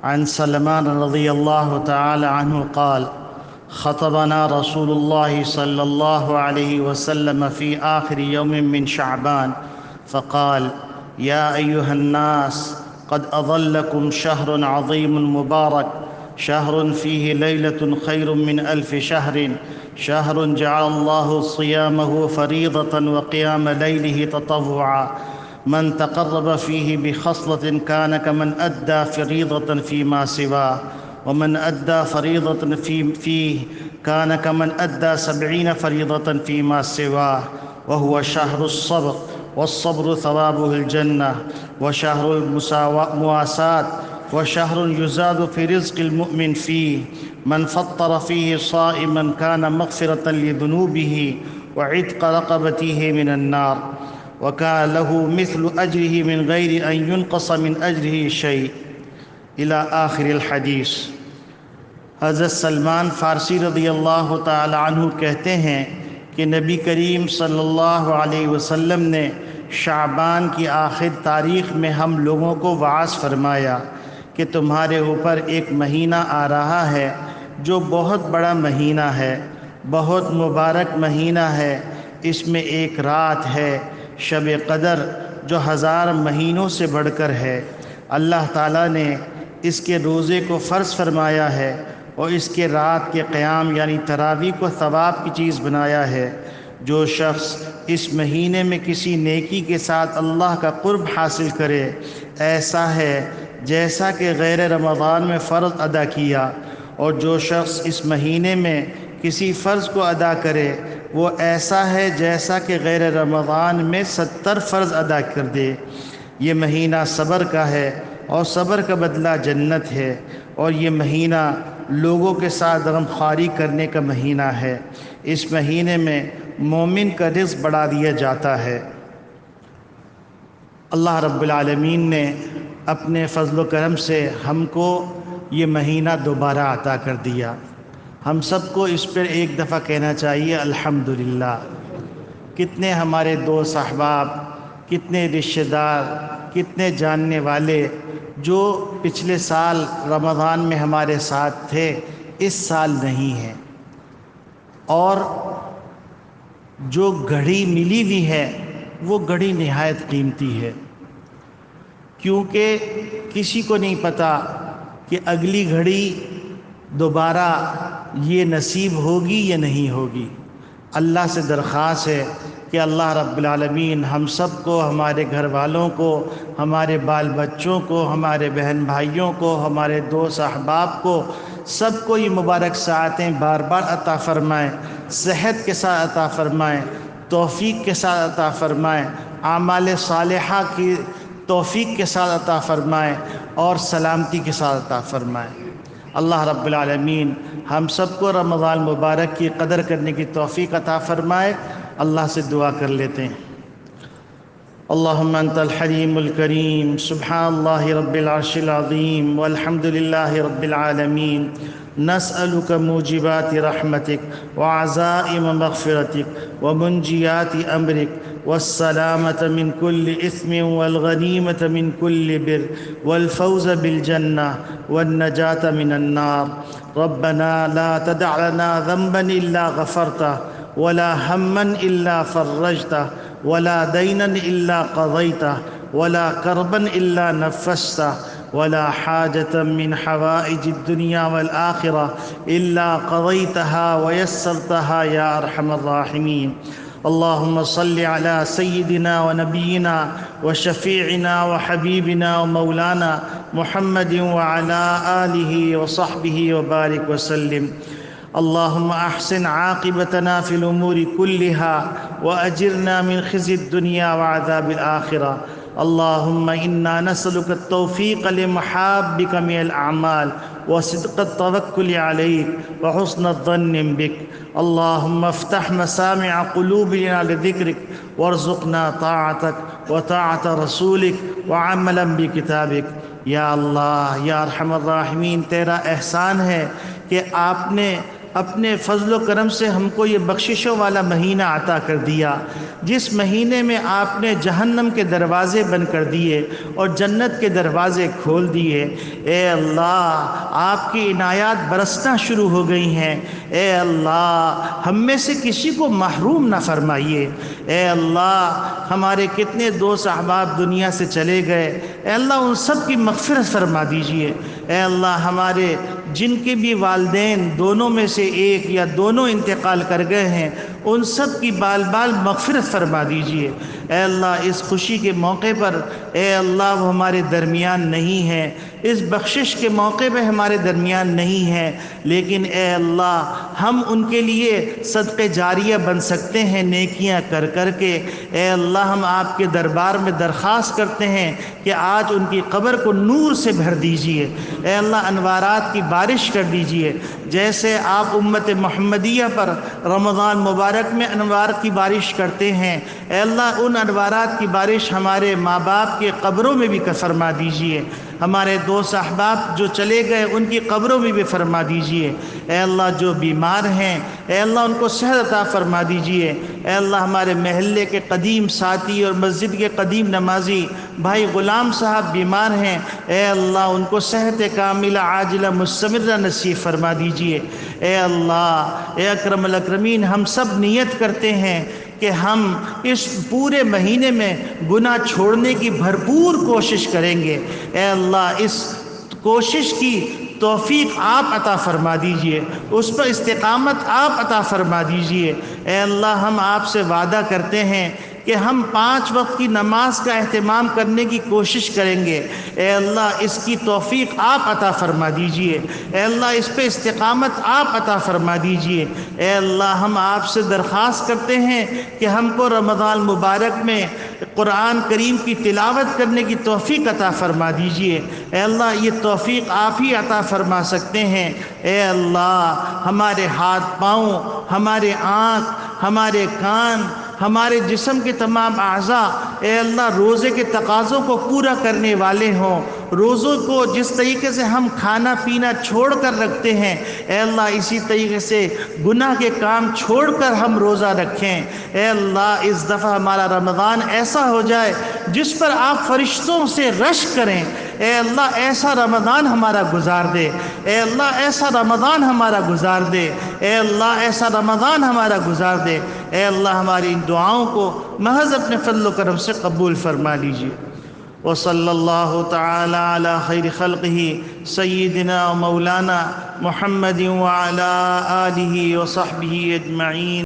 عن سلمان رضي الله تعالى عنه قال: خطبنا رسول الله صلى الله عليه وسلم في آخر يوم من شعبان فقال: يا أيها الناس، قد أظلكم شهر عظيم مبارك، شهر فيه ليلة خير من 1000 شهر، شهر جعل الله صيامه فريضة وقيام ليله تطوعا، من تقرب فيه بخصلة كان كمن أدى فريضة فيما سواه، ومن أدى فريضة فيه كان كمن أدى 70 فريضة فيما سواه، وهو شهر الصبر، والصبر ثوابه الجنة، وشهر المواساة، وشهر يزاد في رزق المؤمن فيه، من فطر فيه صائما كان مغفرة لذنوبه وعتق رقبته من النار، وكان له مثل أجره من غير أن ينقص من أجره شيء، إلى آخر الحدیث۔ حضرت سلمان فارسی رضی اللہ تعالی عنہ کہتے ہیں کہ نبی کریم صلی اللہ علیہ وسلم نے شعبان کی آخر تاریخ میں ہم لوگوں کو وعظ فرمایا کہ تمہارے اوپر ایک مہینہ آ رہا ہے جو بہت بڑا مہینہ ہے، بہت مبارک مہینہ ہے، اس میں ایک رات ہے شب قدر جو 1000 مہینوں سے بڑھ کر ہے۔ اللہ تعالیٰ نے اس کے روزے کو فرض فرمایا ہے اور اس کے رات کے قیام یعنی تراویح کو ثواب کی چیز بنایا ہے۔ جو شخص اس مہینے میں کسی نیکی کے ساتھ اللہ کا قرب حاصل کرے، ایسا ہے جیسا کہ غیر رمضان میں فرض ادا کیا، اور جو شخص اس مہینے میں کسی فرض کو ادا کرے وہ ایسا ہے جیسا کہ غیر رمضان میں 70 فرض ادا کر دے۔ یہ مہینہ صبر کا ہے اور صبر کا بدلہ جنت ہے، اور یہ مہینہ لوگوں کے ساتھ غمخواری کرنے کا مہینہ ہے۔ اس مہینے میں مومن کا رزق بڑھا دیا جاتا ہے۔ اللہ رب العالمین نے اپنے فضل و کرم سے ہم کو یہ مہینہ دوبارہ عطا کر دیا۔ ہم سب کو اس پر ایک دفعہ کہنا چاہیے الحمدللہ۔ کتنے ہمارے دوست احباب، کتنے رشتہ دار، کتنے جاننے والے جو پچھلے سال رمضان میں ہمارے ساتھ تھے، اس سال نہیں ہیں، اور جو گھڑی ملی ہوئی ہے وہ گھڑی نہایت قیمتی ہے، کیونکہ کسی کو نہیں پتہ کہ اگلی گھڑی دوبارہ یہ نصیب ہوگی یا نہیں ہوگی۔ اللہ سے درخواست ہے کہ اللہ رب العالمین ہم سب کو، ہمارے گھر والوں کو، ہمارے بال بچوں کو، ہمارے بہن بھائیوں کو، ہمارے دوست احباب کو، سب کو یہ مبارک ساعتیں بار بار عطا فرمائیں، صحت کے ساتھ عطا فرمائیں، توفیق کے ساتھ عطا فرمائیں، اعمال صالحہ کی توفیق کے ساتھ عطا فرمائیں، اور سلامتی کے ساتھ عطا فرمائیں۔ اللہ رب العالمین ہم سب کو رمضان مبارک کی قدر کرنے کی توفیق عطا فرمائے۔ اللہ سے دعا کر لیتے ہیں۔ اللہم انت الحلیم الکریم، سبحان اللہ رب العرش العظیم، والحمد للہ رب العالمین، نسألک موجبات رحمتک وعزائم مغفرتک ومنجیات امرک والسلامة من كل إثم والغنيمة من كل بر والفوز بالجنة والنجاة من النار۔ ربنا لا تدع لنا ذنبا إلا غفرته، ولا هما إلا فرجته، ولا دينا إلا قضيته، ولا كربا إلا نفسته، ولا حاجة من حوائج الدنيا والآخرة إلا قضيتها ويسرتها يا أرحم الراحمين۔ اللهم صل على سيدنا ونبينا وشفيعنا وحبيبنا ومولانا محمد وعلى آله وصحبه وبارك وسلم۔ اللهم أحسن عاقبتنا في الأمور كلها وأجرنا من خزي الدنيا وعذاب الآخرة۔ اللهم إنا نسألك التوفيق لمحابك من الأعمال وصدق التوكل عليك وحسن الظن بك۔ اللهم افتح مسامع قلوبنا لذكرك وارزقنا طاعتك وطاعة رسولك وعملا بكتابك۔ یا اللہ، یا ارحم الراحمین، تیرا احسان ہے کہ آپ نے اپنے فضل و کرم سے ہم کو یہ بخششوں والا مہینہ عطا کر دیا، جس مہینے میں آپ نے جہنم کے دروازے بند کر دیے اور جنت کے دروازے کھول دیے۔ اے اللہ، آپ کی عنایات برسنا شروع ہو گئی ہیں۔ اے اللہ، ہم میں سے کسی کو محروم نہ فرمائیے۔ اے اللہ، ہمارے کتنے دوست احباب دنیا سے چلے گئے، اے اللہ ان سب کی مغفرت فرما دیجئے۔ اے اللہ، ہمارے جن کے بھی والدین دونوں میں سے ایک یا دونوں انتقال کر گئے ہیں، ان سب کی بال بال مغفرت فرما دیجئے۔ اے اللہ، اس خوشی کے موقع پر اے اللہ وہ ہمارے درمیان نہیں ہے، اس بخشش کے موقع پہ ہمارے درمیان نہیں ہے، لیکن اے اللہ ہم ان کے لیے صدقے جاریہ بن سکتے ہیں نیکیاں کر کر کے۔ اے اللہ، ہم آپ کے دربار میں درخواست کرتے ہیں کہ آج ان کی قبر کو نور سے بھر دیجئے۔ اے اللہ، انوارات کی بارش کر دیجئے، جیسے آپ امت محمدیہ پر رمضان مبارک میں انوار کی بارش کرتے ہیں۔ اے اللہ، ان انوارات کی بارش ہمارے ماں باپ کے قبروں میں بھی فرما دیجئے، ہمارے دوست احباب جو چلے گئے ان کی قبروں میں بھی فرما دیجئے۔ اے اللہ، جو بیمار ہیں اے اللہ ان کو صحت عطا فرما دیجئے۔ اے اللہ، ہمارے محلے کے قدیم ساتھی اور مسجد کے قدیم نمازی بھائی غلام صاحب بیمار ہیں، اے اللہ ان کو صحت کاملہ عاجلہ مستمرہ نصیب فرما دیجئے۔ اے اللہ، اے اکرم الاکرمین، ہم سب نیت کرتے ہیں کہ ہم اس پورے مہینے میں گناہ چھوڑنے کی بھرپور کوشش کریں گے۔ اے اللہ، اس کوشش کی توفیق آپ عطا فرما دیجئے، اس پر استقامت آپ عطا فرما دیجئے۔ اے اللہ، ہم آپ سے وعدہ کرتے ہیں کہ ہم 5 وقت کی نماز کا اہتمام کرنے کی کوشش کریں گے۔ اے اللہ، اس کی توفیق آپ عطا فرما دیجئے۔ اے اللہ، اس پہ استقامت آپ عطا فرما دیجئے۔ اے اللہ، ہم آپ سے درخواست کرتے ہیں کہ ہم کو رمضان مبارک میں قرآن کریم کی تلاوت کرنے کی توفیق عطا فرما دیجئے۔ اے اللہ، یہ توفیق آپ ہی عطا فرما سکتے ہیں۔ اے اللہ، ہمارے ہاتھ پاؤں، ہمارے آنکھ، ہمارے کان، ہمارے جسم کے تمام اعضاء اے اللہ روزے کے تقاضوں کو پورا کرنے والے ہوں۔ روزوں کو جس طریقے سے ہم کھانا پینا چھوڑ کر رکھتے ہیں، اے اللہ اسی طریقے سے گناہ کے کام چھوڑ کر ہم روزہ رکھیں۔ اے اللہ، اس دفعہ ہمارا رمضان ایسا ہو جائے جس پر آپ فرشتوں سے رشک کریں۔ اے اللہ، ایسا رمضان ہمارا گزار دے۔ اے اللہ، ایسا رمضان ہمارا گزار دے۔ اے اللہ، ایسا رمضان ہمارا گزار دے۔ اے اللہ، ہماری ان دعاؤں کو محض اپنے فضل و کرم سے قبول فرما لیجیے۔ وصلی اللہ تعالی علی خیر خلقہ سیدنا و مولانا محمد وعلی آلہ وصحبہ اجمعین۔